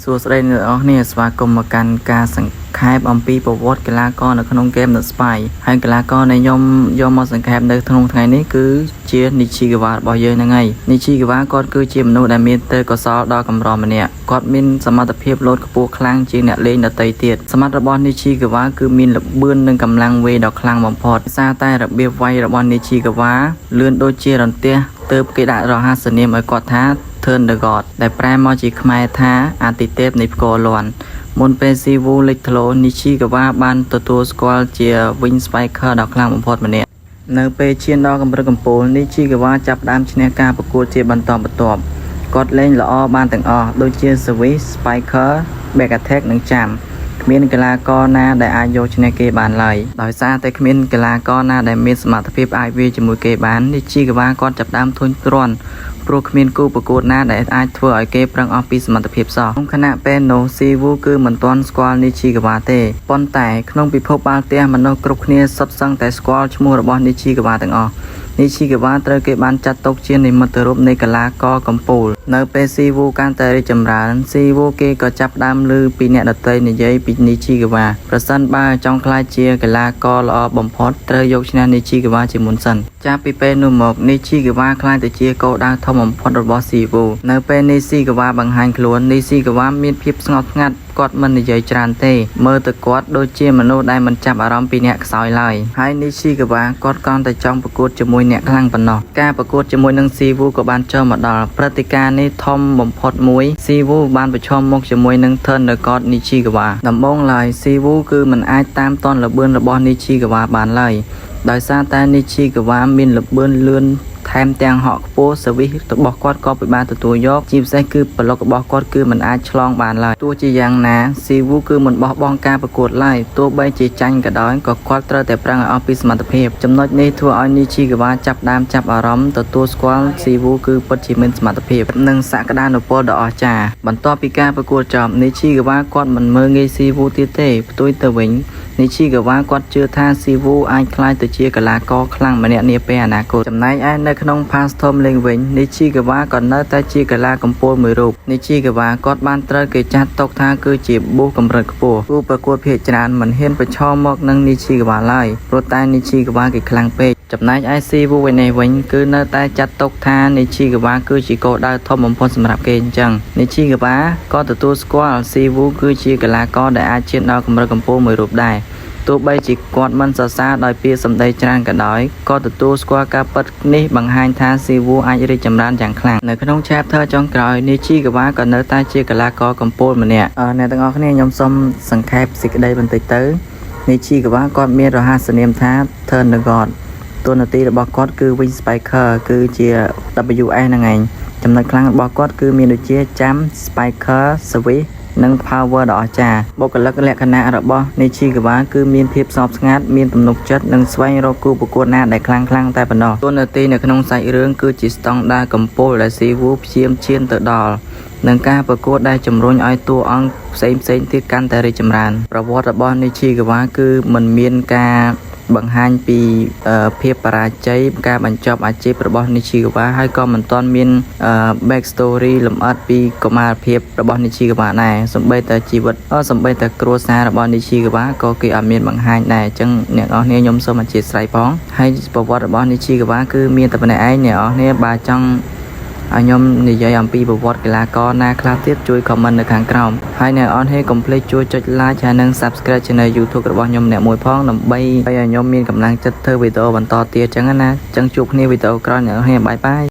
សួស្តីអ្នកនរគ្នាស្វាគមន៍មកកាន់ការសង្ខេបអំពីប្រវត្តិកីឡាករនៅក្នុងเกม The Spy ហើយកីឡាករដែលខ្ញុំយកមកសង្ខេបនៅក្នុងថ្ងៃនេះគឺជា Nichigawa របស់យើងហ្នឹងហើយ Nichigawa គាត់គឺជាមនុស្សដែលមានទេពកោសល្យដ៏កម្រម្នាក់គាត់មានសមត្ថភាពលោតខ្ពស់ខ្លាំងជាងអ្នកលេងដទៃទៀតសមត្ថរបស់ Nichigawa គឺមានល្បឿននិងកម្លាំងវេដ៏ខ្លាំងបំផុតសារតែរបៀបវាយរបស់ Nichigawa លឿនដូចជារន្ទះទើបគេដាក់រហស្សនាមឲ្យគាត់ថាTurn the God ដែលប្រែមកជាខ្មែរថាអាទិទេពនៃផ្គរលាន់មុនពេលស៊ីវូលេចធ្លោ Nichigawa បានទទួលស្គាល់ជា Wing Spiker ដ៏ខ្លាំងបំផុតម្នាក់នៅពេលឈានដល់កម្រិតកំពូល Nichigawa ចាប់ផ្ដើមឈ្នះការប្រកួតជាបន្តបន្ទាប់គាត់លេងល្អបានទាំងអស់ដូចជា Swiss Spiker Back Attack និងចាំគ្មានកីឡាករណាដែលអាចយកឈ្នះគេបានឡើយដោយសារតែគ្មានកីឡាករណាដែលមានសមត្ថភាពអាចវាយជាមួយគេបាន Nichigawa គាត់ចាប់ផ្ដើមធុញទ្រាន់ព្រោះគ្មានគូប្រកួតណាដែលអាចធ្វើឲ្យគេប្រឹងអស់ពីសមត្ថភាពសោះក្នុងខណៈពេលនោះស៊ីវូគឺមិនទាន់ស្គាល់ Nichigawa ទេប៉ុន្តែក្នុងពិភពបាល់ទះមនុស្សគ្រប់គ្នាសុទ្ធសឹងតែស្គាល់ឈ្មោះរបស់ Nichigawa ទាំងអស់Nichigawa ត្រូវគេបានចាត់ទុកជានិមិត្តរូបនៃកីឡាករកំពូលនៅពេលស៊ីវូកាន់តែរីកចម្រើនស៊ីវូគេក៏ចាប់ផ្ដើមឮពីអ្នកដទៃនិយាយពី Nichigawa ប្រសិនបើចង់ក្លាយជាកីឡាករល្អបំផុតត្រូវយកឈ្នះ Nichigawa ជាមុនសិនចាប់ពីពេលនោះមក Nichigawa ក្លាយទៅជាគោលដៅធំបំផុតរបស់ស៊ីវូនៅពេល Nichigawa បង្ហាញខ្លួន Nichigawa មានភាពស្ងប់ស្ងាត់គាត់មិននិយាយច្រើនទេមើលទៅគាត់ដូចជាមនុស្សដែលមិនចាប់អារម្មណ៍ពីអ្នកខ្សោយឡើយហើយ Nichigawa គាត់គ្រាន់តែចង់ប្រកួតជាមួយអ្នកខ្លាំងប៉ុណ្ណោះការប្រកួតជាមួយនឹងស៊ីវូក៏បានចូលមកដល់ព្រឹត្តិការណ៍នេះធំបំផុតមួយស៊ីវូបានប្រឈមមុខជាមួយនឹង Thunder God Nichigawa ដំបូងឡើយស៊ីវូគឺមិនអាចតាមទាន់ល្បឿនរបស់ Nichigawa បានឡើយដោយសារតែ Nichigawa មានល្បឿនលឿនថែមទាំងហក់ខ្ពស់សវិសរបស់គាត់ក៏ពិបាកទទួលយកជាពិសេសគឺប្លុករបស់គាត់គឺមិនអាចឆ្លងបានឡើយទោះជាយ៉ាងណាស៊ីវូគឺមិនបោះបង់ការប្រកួតឡើយទោះបីជាចាញ់ក៏ដោយក៏គាត់ត្រូវតែប្រឹងឲ្យអស់ពីសមត្ថភាពចំណុចនេះធ្វើឲ្យ Nichigawa ចាប់អារម្មណ៍ទទួលស្គាល់ស៊ីវូគឺពិតជាមានសមត្ថភាពនិងសក្តានុពលដ៏អស្ចារ្យបន្ទាប់ពីការប្រកួតចប់ Nichigawa គាត់មិនមើលងាយស៊ីវូទៀតទេផ្ទុយទៅវិញNichigawa គាត់ជឿថាស៊ីវូអាចក្លាយទៅជាកីឡាករខ្លាំងម្នាក់នាពេលអនាគតចំណែកឯនៅក្នុង Past Tom លេងវិញ Nichigawa ក៏នៅតែជាកីឡាកំពូលមួយរូប Nichigawa គាត់បានត្រូវគេចាត់ទុកថាគឺជាប៊ូកម្រិតខ្ពស់គូប្រកួតភាគច្រើនមិនហ៊ានប្រឈមមកនឹង Nichigawa ឡើយព្រោះតែ Nichigawa គេខ្លាំងពេកចំណែកឯស៊ីវូវិញគឺនៅតែចាត់ទុកថា Nichigawa គឺជាគោលដៅធំបំផុតសម្រាប់គេអញ្ចឹង Nichigawa ក៏ទទួលស្គាល់ស៊ីវូគឺជាកីឡាករដែលអាចឈានដល់កម្រិតកំពូលមួយរូបដែរទោះបីជាគាត់មិនសរសើរដោយពាក្យសម្ដីច្រើនក៏ដោយក៏ទទួលស្គាល់ការពិតនេះបង្ហាញថាស៊ីវូអាចរីកចម្រើនយ៉ាងខ្លាំងនៅក្នុង chapter ចុងក្រោយ Nichigawa ក៏នៅតែជាកីឡាករកំពូលម្នាក់អ្នកទាំងអស់គ្នាខ្ញុំសូមសង្ខេបសេចក្តីបន្តិចទៅ Nichigawa គាត់មានរហស្សនាមថា Turn the God តួនាទីរបស់គាត់គឺ Wing Spiker គឺជា WS ហ្នឹងឯងចំណុចខ្លាំងរបស់គាត់គឺមានដូចជាចាំ Spiker Swissនិង power ដ៏អស្ចារ្យបុគ្គលិកលក្ខណៈរបស់ Nichigawa គឺមានភាពស្ងប់ស្ងាត់មានទំនុកចិត្តនិងស្វែងរកគូប្រកួតណាដែលខ្លាំងតែប៉ុណ្ណោះតួនាទីនៅក្នុងសាច់រឿងគឺជាស្តង់ដារកំពូលដែលស៊ីវូព្យាយាមឈានទៅដល់នឹងការប្រកួតដែលជំរុញឲ្យតួអង្គផ្សេងទៀតកាន់តែរីកចម្រើនប្រវត្តិរបស់ Nichigawa គឺមិនមានការបង្ហាញពីភាពបរាជ័យការបញ្ចប់អាជីពរបស់ Nichigawa ហើយក៏មិនទាន់មានback story លម្អិតពីកុមារភាពរបស់ Nichigawa ដែរសូម្បីតែជីវិតសូម្បីតែគ្រួសាររបស់ Nichigawa ក៏គេអត់មានបង្ហាញដែរអញ្ចឹងអ្នកនរគ្នាខ្ញុំសូមអធិស្ឋានផងហើយប្រវត្តិរបស់ Nichigawa គឺមានតែប៉ុណ្ណេះឯងអ្នកនរគ្នាបើចង់ឲ្យខ្ញុំនិយាយអំពីប្រវត្តិកីឡាករណាខ្លះទៀតជួយ comment នៅខាងក្រោមហើយអ្នកអរគ្នាកុំភ្លេចជួយចុច like ហើយនិង subscribe channel YouTube របស់ខ្ញុំអ្នកមួយផងដើម្បីឲ្យខ្ញុំមានកម្លាំងចិត្តធ្វើវីដេអូបន្តទៀតអញ្ចឹងណាអញ្ចឹងជួបគ្នាវីដេអូក្រោយអ្នកអរគ្នាបាយបាយ